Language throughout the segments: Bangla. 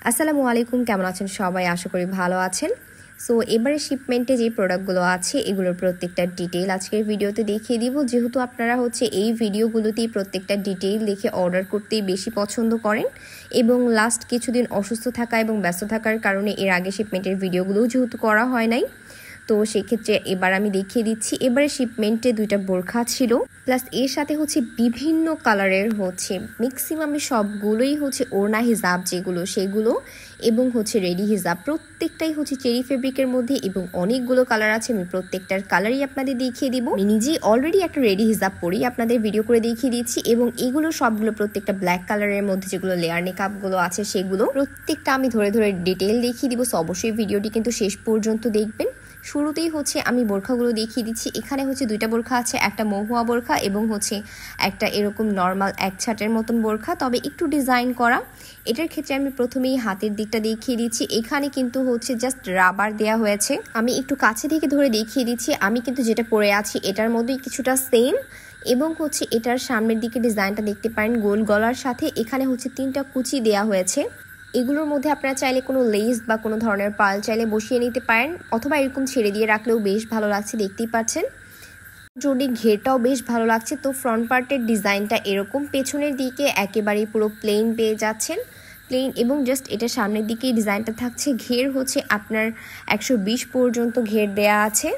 আসসালামু আলাইকুম, কেমন আছেন সবাই? আশা করি ভালো আছেন। সো এবারে শিপমেন্টে যে প্রোডাক্টগুলো আছে এগুলোর প্রত্যেকটা ডিটেইল আজকের ভিডিওতে দেখিয়ে দিব। যেহেতু আপনারা এই ভিডিওগুলোতেই প্রত্যেকটা ডিটেইল দেখে অর্ডার করতেই বেশি পছন্দ করেন এবং লাস্ট কিছুদিন অসুস্থ থাকা এবং ব্যস্ত থাকার কারণে এর আগে শিপমেন্টের ভিডিওগুলোও যেহেতু করা হয় নাই, তো সেক্ষেত্রে এবার আমি দেখিয়ে দিচ্ছি। এবারে শিপমেন্টে 2টা বোরখা ছিল, প্লাস এর সাথে বিভিন্ন কালারের ম্যাক্সিমামে সবগুলোই ওড়না হিজাব যেগুলো সেগুলো এবং রেডি হিজাব প্রত্যেকটাই চেরি ফেব্রিকের মধ্যে এবং অনেকগুলো কালার আছে। আমি প্রত্যেকটার কালারই আপনাদের দেখিয়ে দিব। আমি নিজেই অলরেডি একটা রেডি হিজাব পরেই আপনাদের ভিডিও করে দেখিয়ে দিচ্ছি এবং এগুলো সবগুলো প্রত্যেকটা ব্ল্যাক কালারের মধ্যে যেগুলো লেয়ার মেকআপগুলো আছে সেগুলো প্রত্যেকটা আমি ধরে ধরে ডিটেইল দেখিয়ে দিব। অবশ্যই ভিডিওটি কিন্তু শেষ পর্যন্ত দেখবেন। শুরুতেই আমি বোরখাগুলো দেখিয়ে দিচ্ছি। এখানে 2টা বোরখা আছে, একটা মহুয়া বোরখা এবং একটা এরকম নর্মাল এক ছাটের মতন বোরখা, তবে একটু ডিজাইন করা। এটার ক্ষেত্রে আমি প্রথমেই হাতের দিকটা দেখিয়ে দিচ্ছি। এখানে কিন্তু জাস্ট রাবার দেয়া হয়েছে। আমি একটু কাছে থেকে ধরে দেখিয়ে দিচ্ছি। আমি কিন্তু যেটা পরে আছি এটার মধ্যেই কিছুটা সেম এবং এটার সামনের দিকে ডিজাইনটা দেখতে পারেন গোল গলার সাথে। এখানে 3টা কুচি দেয়া হয়েছে। এগুলোর মধ্যে আপনারা চাইলে কোনো লেস বা কোনো ধরনের পার্ল চাইলে বসিয়ে নিতে পারেন, অথবা এরকম ছেড়ে দিয়ে রাখলেও বেশ ভালো লাগছে, দেখতেই পাচ্ছেন। জড়ি ঘেরটাও বেশ ভালো লাগছে। তো ফ্রন্ট পার্টের ডিজাইনটা এরকম, পেছনের দিকে একেবারেই পুরো প্লেন পেয়ে যাচ্ছেন, প্লেন এবং জাস্ট এটা সামনের দিকে ডিজাইনটা থাকছে। ঘের আপনার 120 পর্যন্ত ঘের দেয়া আছে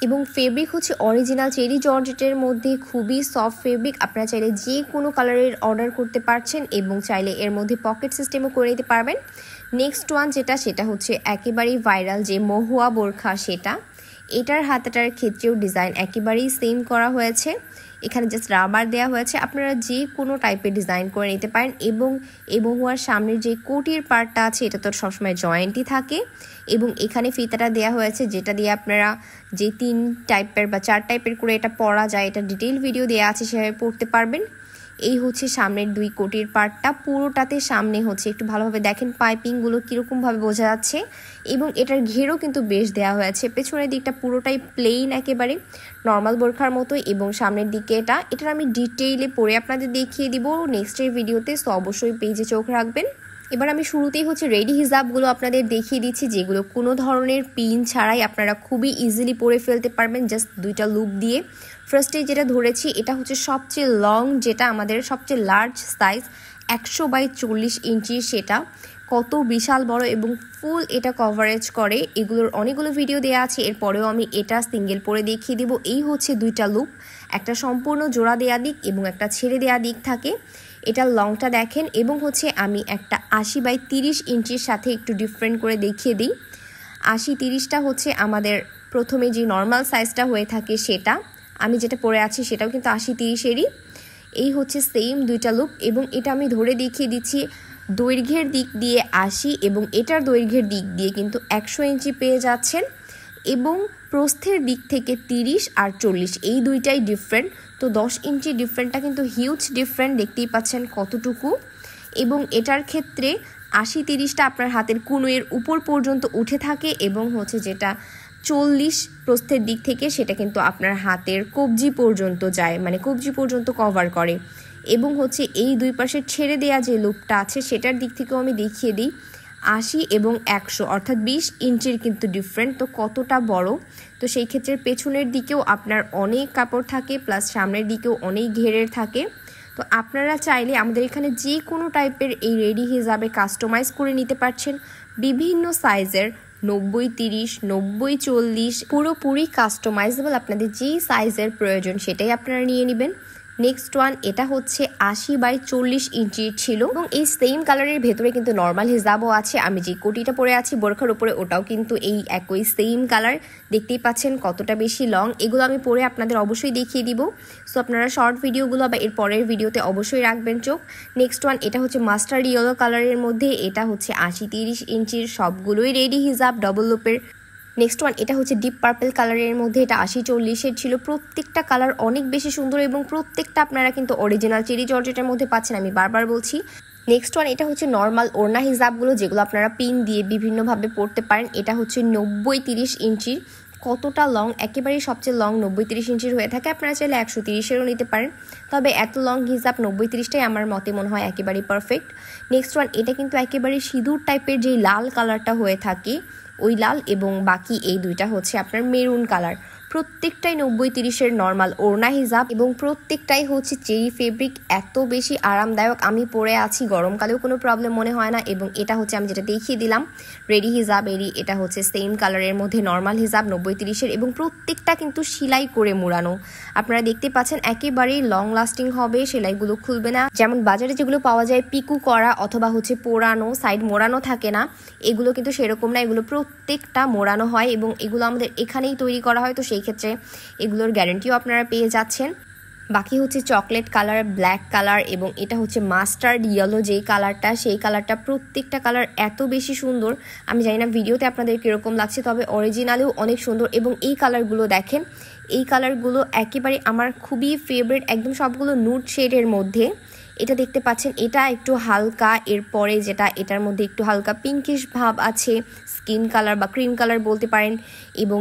এবং ফেব্রিক অরিজিনাল চেরি জর্জেটের মধ্যে খুবই সফট ফেব্রিক। আপনারা চাইলে যে কোনো কালারের অর্ডার করতে পারছেন এবং চাইলে এর মধ্যে পকেট সিস্টেমও করে নিতে পারবেন। নেক্সট ওয়ান সেটা একেবারেই ভাইরাল যে মহুয়া বোরখা, এটার হাতাটার ক্ষেত্রেও ডিজাইন একেবারেই সেম করা হয়েছে। এখানে জাস্ট রাবার দেওয়া হয়েছে, আপনারা যে কোনো টাইপের ডিজাইন করে নিতে পারেন এবং এই মহুয়ার সামনের যে কোটির পার্টটা আছে এটা তো সবসময় জয়েন্টই থাকে এবং এখানে ফিতাটা দেওয়া হয়েছে যেটা দিয়ে আপনারা যে 3 টাইপের বা 4 টাইপের করে এটা পরা যায়, এটা ডিটেইল ভিডিও দেওয়া আছে, সেভাবে পড়তে পারবেন। এই সামনের 2 কোটির পার্টটা পুরোটাতে সামনে একটু ভালোভাবে দেখেন পাইপিংগুলো কীরকমভাবে বোঝা যাচ্ছে এবং এটার ঘেরও কিন্তু বেশ দেওয়া হয়েছে। পেছনের দিকটা পুরোটাই প্লেন একেবারে নর্মাল বোরখার মতো এবং সামনের দিকে এটার আমি ডিটেইলে পরে আপনাদের দেখিয়ে দিব নেক্সটের ভিডিওতে। সো অবশ্যই পেজে চোখ রাখবেন। এবার আমি শুরুতেই রেডি হিজাবগুলো আপনাদের দেখিয়ে দিচ্ছি, যেগুলো কোনো ধরনের পিন ছাড়াই আপনারা খুবই ইজিলি পরে ফেলতে পারবেন জাস্ট 2টা লুপ দিয়ে। ফার্স্টে যেটা ধরেছি এটা সবচেয়ে লং, যেটা আমাদের সবচেয়ে লার্জ সাইজ 100x40 ইঞ্চি, সেটা কত বিশাল বড় এবং ফুল এটা কভারেজ করে। এগুলোর অনেকগুলো ভিডিও দেওয়া আছে, এরপরেও আমি এটা সিঙ্গেল পরে দেখিয়ে দিব। এই 2টা লুপ, একটা সম্পূর্ণ জোড়া দেয়া দিক এবং একটা ছেড়ে দেয়া দিক থাকে। এটার লংটা দেখেন এবং আমি একটা 80x30 ইঞ্চির সাথে একটু ডিফারেন্ট করে দেখিয়ে দিই। 80-30টা আমাদের প্রথমে যে নর্মাল সাইজটা হয়ে থাকে সেটা, আমি যেটা পরে আছি সেটাও কিন্তু 80-30-এরই। এই সেম 2টা লুপ এবং এটা আমি ধরে দেখিয়ে দিচ্ছি। দৈর্ঘ্যের দিক দিয়ে 80 এবং এটার দৈর্ঘ্যের দিক দিয়ে কিন্তু 100 ইঞ্চি পেয়ে যাচ্ছেন এবং প্রস্থের দিক থেকে 30 আর 40 এই দুইটাই ডিফারেন্ট। তো 10 ইঞ্চি ডিফারেন্টটা কিন্তু হিউজ ডিফারেন্ট, দেখতেই পাচ্ছেন কতটুকু। এবং এটার ক্ষেত্রে 80-30টা আপনার হাতের কনুইয়ের উপর পর্যন্ত উঠে থাকে এবং যেটা 40 প্রস্থের দিক থেকে সেটা কিন্তু আপনার হাতের কবজি পর্যন্ত যায়, মানে কবজি পর্যন্ত কভার করে। এবং এই 2 পাশের ছেড়ে দেয়া যে লুপটা আছে সেটার দিক থেকেও আমি দেখিয়ে দিই। 80 এবং 100 অর্থাৎ 20 ইঞ্চির কিন্তু ডিফারেন্ট। তো কতটা বড়, তো সেই ক্ষেত্রে পেছনের দিকেও আপনার অনেক কাপড় থাকে, প্লাস সামনের দিকেও অনেক ঘেরের থাকে। তো আপনারা চাইলে আমাদের এখানে যে কোনো টাইপের এই রেডি হিজাবে কাস্টমাইজ করে নিতে পারছেন। বিভিন্ন সাইজের 90-30, 90-40 পুরোপুরি কাস্টমাইজেবল, আপনাদের যেই সাইজের প্রয়োজন সেটাই আপনারা নিয়ে নেবেন। নেক্সট ওয়ান এটা 80x40 ইঞ্চির ছিল এবং এই সেম কালারের ভেতরে কিন্তু নর্মাল হিজাবও আছে। আমি যে কোটিটা পরে আছি বোরখার উপরে ওটাও কিন্তু এই একই সেম কালার, দেখতেই পাচ্ছেন কতটা বেশি লং। এগুলো আমি পরে আপনাদের অবশ্যই দেখিয়ে দিব। সো আপনারা শর্ট ভিডিওগুলো বা এর পরের ভিডিওতে অবশ্যই রাখবেন চোখ। নেক্সট ওয়ান এটা মাস্টার্ড ইয়েলো কালারের মধ্যে, এটা 80-30 ইঞ্চির, সবগুলোই রেডি হিজাব ডাবল লুপের। নেক্সট ওয়ান এটা ডিপ পার্পল কালারের মধ্যে, এটা 80-40-এর ছিল। প্রত্যেকটা কালার অনেক বেশি সুন্দর এবং প্রত্যেকটা আপনারা কিন্তু অরিজিনাল চেরি জর্জেটের মধ্যে পাচ্ছেন, আমি বারবার বলছি। নেক্সট ওয়ান এটা নর্মাল ওড়না হিজাবগুলো, যেগুলো আপনারা পিন দিয়ে বিভিন্নভাবে পরতে পারেন। এটা 90-30 ইঞ্চির, কতটা লং, একেবারেই সবচেয়ে লং 90-30 ইঞ্চির হয়ে থাকে। আপনারা চাইলে 130-এরও নিতে পারেন, তবে এত লং হিজাব 90-30টাই আমার মতে মনে হয় একেবারেই পারফেক্ট। নেক্সট ওয়ান, এটা কিন্তু একেবারে সিঁদুর টাইপের যে লাল কালারটা হয়ে থাকে ওই লাল, এবং বাকি এই দুইটা হচ্ছে আপনার মেরুন কালার। প্রত্যেকটাই 90-30-এর নর্মাল ওড়না হিজাব এবং প্রত্যেকটাই হচ্ছে চেরি ফেব্রিক। এত বেশি আরামদায়ক, আমি পরে আছি, গরমকালেও কোনো প্রবলেম মনে হয় না। এবং এটা হচ্ছে আমি যেটা দেখিয়ে দিলাম রেডি হিজাবেরই, এটা হচ্ছে সেম কালারের মধ্যে নর্মাল হিজাব 90-30-এর, এবং প্রত্যেকটা কিন্তু সেলাই করে মোড়ানো। আপনারা দেখতে পাচ্ছেন একেবারেই লং লাস্টিং হবে, সেলাইগুলো খুলবে না। যেমন বাজারে যেগুলো পাওয়া যায় পিকু করা অথবা হচ্ছে পোড়ানো, সাইড মোড়ানো থাকে না, এগুলো কিন্তু সেরকম না, এগুলো প্রত্যেকটা মোড়ানো হয় এবং এগুলো আমাদের এখানেই তৈরি করা হয়, তো সেই ক্ষেত্রে এগুলোর গ্যারান্টিও আপনারা পেয়ে যাচ্ছেন। বাকি হচ্ছে চকলেট কালার, ব্ল্যাক কালার এবং এটা হচ্ছে মাস্টার্ড ইয়েলো যেই কালারটা, সেই কালারটা প্রত্যেকটা কালার এত বেশি সুন্দর। আমি জানি না ভিডিওতে আপনাদের কীরকম লাগছে, তবে অরিজিনালেও অনেক সুন্দর। এবং এই কালারগুলো দেখেন, এই কালারগুলো একেবারে আমার খুবই ফেভারিট, একদম সবগুলো নুড শেডের মধ্যে। এটা দেখতে পাচ্ছেন, এটা একটু হালকা, এরপরে যেটা এটার মধ্যে একটু হালকা পিঙ্কিশ ভাব আছে, স্কিন কালার বা ক্রিম কালার বলতে পারেন। এবং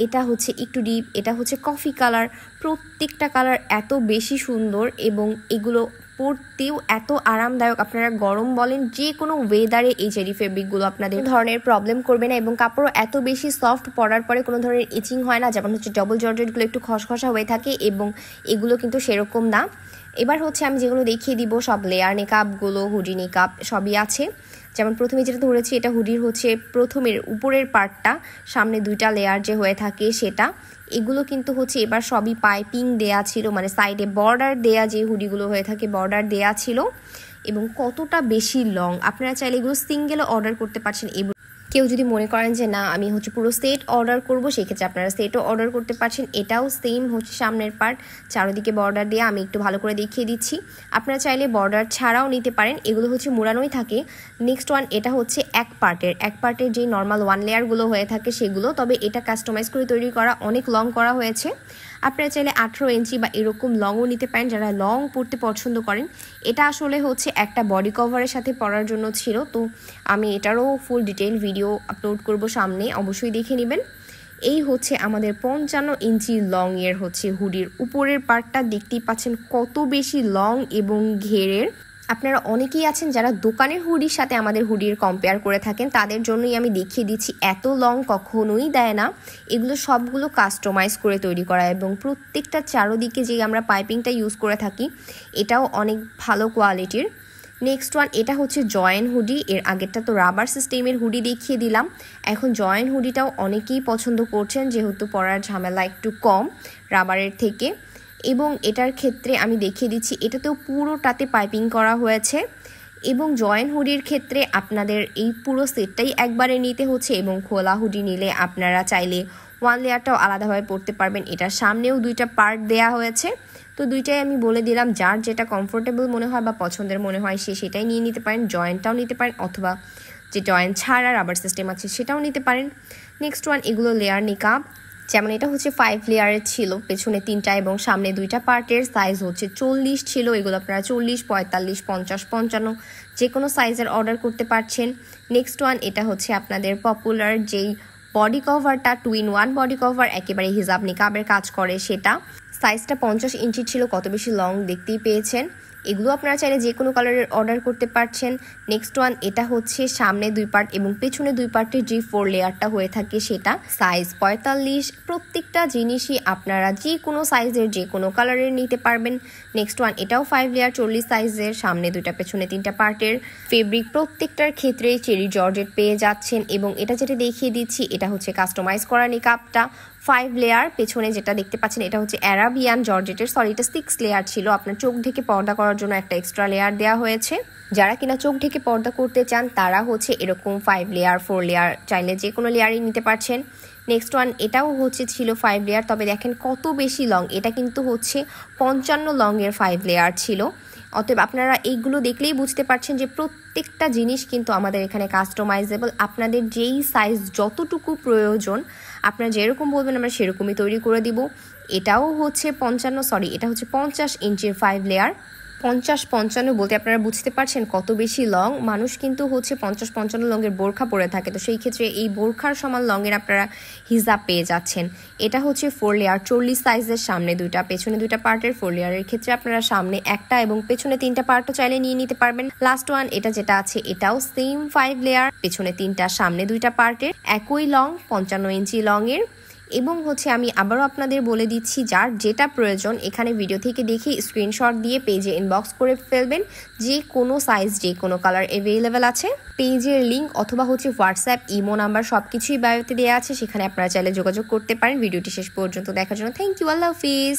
এটা হচ্ছে একটু ডিপ, এটা হচ্ছে কফি কালার। প্রত্যেকটা কালার এত বেশি সুন্দর এবং এগুলো পরতেও এত আরামদায়ক। আপনারা গরম বলেন যে কোনো ওয়েদারে এই চেরি ফেব্রিকগুলো আপনাদের ধরনের প্রবলেম করবে না, এবং কাপড়ও এত বেশি সফট, পরার পরে কোনো ধরনের ইচিং হয় না। যেমন হচ্ছে ডবল জর্জেটগুলো একটু খসখসা হয়ে থাকে এবং এগুলো কিন্তু সেরকম না। এবার হচ্ছে আমি যেগুলো দেখিয়ে দিব সব লেয়ার নেকআপগুলো, হুডি নেকআপ সবই আছে। যেমন প্রথমে যেটা ধরেছি, এটা হুডির হচ্ছে প্রথমের উপরের পার্টটা, সামনে দুইটা লেয়ার যে হয়ে থাকে সেটা। এগুলো কিন্তু হচ্ছে এবার সবই পাইপিং দেয়া ছিল, মানে সাইডে বর্ডার দেয়া, যে হুডিগুলো হয়ে থাকে বর্ডার দেয়া ছিল। এবং কতটা বেশি লং, আপনারা চাইলে এগুলো সিঙ্গেলও অর্ডার করতে পারছেন। কেউ যদি মনে করেন যে না আমি হচ্ছে পুরো সেট অর্ডার করব, সেক্ষেত্রে আপনারা সেটও অর্ডার করতে পারছেন। এটাও সেম হচ্ছে সামনের পার্ট, চারোদিকে বর্ডার দিয়ে, আমি একটু ভালো করে দেখিয়ে দিচ্ছি। আপনারা চাইলে বর্ডার ছাড়াও নিতে পারেন, এগুলো হচ্ছে মুড়ানোই থাকে। নেক্সট ওয়ান, এটা হচ্ছে এক পার্টের যেই নর্মাল ওয়ান লেয়ারগুলো হয়ে থাকে সেগুলো, তবে এটা কাস্টমাইজ করে তৈরি করা, অনেক লং করা হয়েছে। আপনারা চাইলে 18 ইঞ্চি বা এরকম লংও নিতে পারেন, যারা লং পরতে পছন্দ করেন। এটা আসলে হচ্ছে একটা বডি কভারের সাথে পরার জন্য ছিল, তো আমি এটারও ফুল ডিটেইল ভিডিও আপলোড করব সামনে, অবশ্যই দেখে নেবেন। এই হচ্ছে আমাদের 55 ইঞ্চি লং এর হচ্ছে হুডির উপরের পার্টটা, দেখতেই পাচ্ছেন কত বেশি লং এবং ঘেরের। আপনারা অনেকেই আছেন যারা দোকানের হুডির সাথে আমাদের হুডির কম্পেয়ার করে থাকেন, তাদের জন্যই আমি দেখিয়ে দিচ্ছি। এত লং কখনোই দেয় না, এগুলো সবগুলো কাস্টমাইজ করে তৈরি করা, এবং প্রত্যেকটা চারোদিকে যে আমরা পাইপিংটা ইউজ করে থাকি এটাও অনেক ভালো কোয়ালিটির। নেক্সট ওয়ান, এটা হচ্ছে জয়েন হুডি। এর আগেরটা তো রাবার সিস্টেমের হুডি দেখিয়ে দিলাম, এখন জয়েন হুডিটাও অনেকেই পছন্দ করছেন, যেহেতু পরার ঝামেলা একটু কম রাবারের থেকে। এবং এটার ক্ষেত্রে আমি দেখিয়ে দিচ্ছি, এটাতেও পুরোটাতে পাইপিং করা হয়েছে। এবং জয়েন হুডির ক্ষেত্রে আপনাদের এই পুরো সেটটাই একবারে নিতে হচ্ছে, এবং খোলা হুডি নিলে আপনারা চাইলে ওয়ান লেয়ারটাও আলাদাভাবে পরতে পারবেন। এটার সামনেও দুইটা পার্ট দেয়া হয়েছে, তো দুইটাই আমি বলে দিলাম, যার যেটা কমফোর্টেবল মনে হয় বা পছন্দের মনে হয় সে সেটাই নিয়ে নিতে পারেন। জয়েন্টটাও নিতে পারেন, অথবা যে জয়েন্ট ছাড়া রাবার সিস্টেম আছে সেটাও নিতে পারেন। নেক্সট ওয়ান, এগুলো লেয়ার নিকাব। যেমন এটা হচ্ছে 5 লেয়ারের ছিল, পেছনে 3টা এবং সামনে 2টা পার্টের, সাইজ হচ্ছে 40 ছিল। এগুলো আপনারা 40, 45, 50, 55 যে কোনো সাইজের অর্ডার করতে পারছেন। নেক্সট ওয়ান, এটা হচ্ছে আপনাদের পপুলার যেই বডি কভারটা, 2-in-1 বডি কভার, একেবারে হিজাব নিকাবের কাজ করে, সেটা সাইজটা 50 ইঞ্চি ছিল। কত বেশি লং দেখতেই পেয়েছেন। এগুলো আপনারা চাইলে যে কোনো কালারের অর্ডার করতে পারছেন। নেক্সট ওয়ান, এটা হচ্ছে সামনে 2 পার্ট এবং পেছনে 2 পার্টের যে 4 লেয়ারটা হয়ে থাকে সেটা, সাইজ 45। প্রত্যেকটা জিনিসই আপনারা যে কোনো সাইজের যে কোনো কালারের নিতে পারবেন। নেক্সট ওয়ান, এটাও 5 লেয়ার 40 সাইজের, সামনে 2টা পেছনে 3টা পার্টের। ফেব্রিক প্রত্যেকটার ক্ষেত্রে চেরি জর্জেট পেয়ে যাচ্ছেন। এবং এটা যেটা দেখিয়ে দিচ্ছি, এটা হচ্ছে কাস্টমাইজ করা নিকাবটা, 5 লেয়ার। পেছনে যেটা দেখতে পাচ্ছেন এটা হচ্ছে অ্যারাবিয়ান জর্জেটের, সরি এটা 6 লেয়ার ছিল। আপনার চোখ ঢেকে পর্দা করার জন্য একটা এক্সট্রা লেয়ার দেওয়া হয়েছে। যারা কিনা চোখ ঢেকে পর্দা করতে চান তারা হচ্ছে এরকম 5 লেয়ার 4 লেয়ার চাইলে যে কোনো লেয়ারই নিতে পারছেন। নেক্সট ওয়ান, এটাও হচ্ছে ছিল 5 লেয়ার, তবে দেখেন কত বেশি লং, এটা কিন্তু হচ্ছে 55 লংয়ের 5 লেয়ার ছিল। অতএব আপনারা এইগুলো দেখলেই বুঝতে পারছেন যে প্রত্যেকটা জিনিস কিন্তু আমাদের এখানে কাস্টমাইজেবল। আপনাদের যেই সাইজ যতটুকু প্রয়োজন আপনারা যেরকম বলবেন আমরা সেরকমই তৈরি করে দিব। এটাও হচ্ছে 50 ইঞ্চির 5 লেয়ার। 50-55 বলতে আপনারা বুঝতে পারছেন কত বেশি লং। মানুষ কিন্তু হচ্ছে 50-55 লংয়ের বোরখা পরে থাকে, তো সেই ক্ষেত্রে এই বোরখার সমান লংয়ের আপনারা হিজাব পেয়ে যাচ্ছেন। এটা হচ্ছে 4 লেয়ার, 40 সাইজের, সামনে 2টা পেছনে 2টা পার্টের 4 লেয়ারের ক্ষেত্রে আপনারা সামনে একটা এবং পেছনে 3টা পার্টও চাইলে নিয়ে নিতে পারবেন। লাস্ট ওয়ান এটা যেটা আছে এটাও সেম 5 লেয়ার, পেছনে 3টা সামনে 2টা পার্টের, একই লং 55 ইঞ্চি লংয়ের। এবং হচ্ছে আমি আবারও আপনাদের বলে দিচ্ছি, যার যেটা প্রয়োজন এখানে ভিডিও থেকে দেখে স্ক্রিনশট দিয়ে পেজে ইনবক্স করে ফেলবেন। যে কোনো সাইজ যে কোনো কালার অ্যাভেলেবেল আছে। পেজের লিঙ্ক অথবা হচ্ছে হোয়াটসঅ্যাপ, ইমো নাম্বার সব কিছুই বায়োতে দেওয়া আছে, সেখানে আপনারা চাইলে যোগাযোগ করতে পারেন। ভিডিওটি শেষ পর্যন্ত দেখার জন্য থ্যাংক ইউ, আল্লাহ হাফিজ।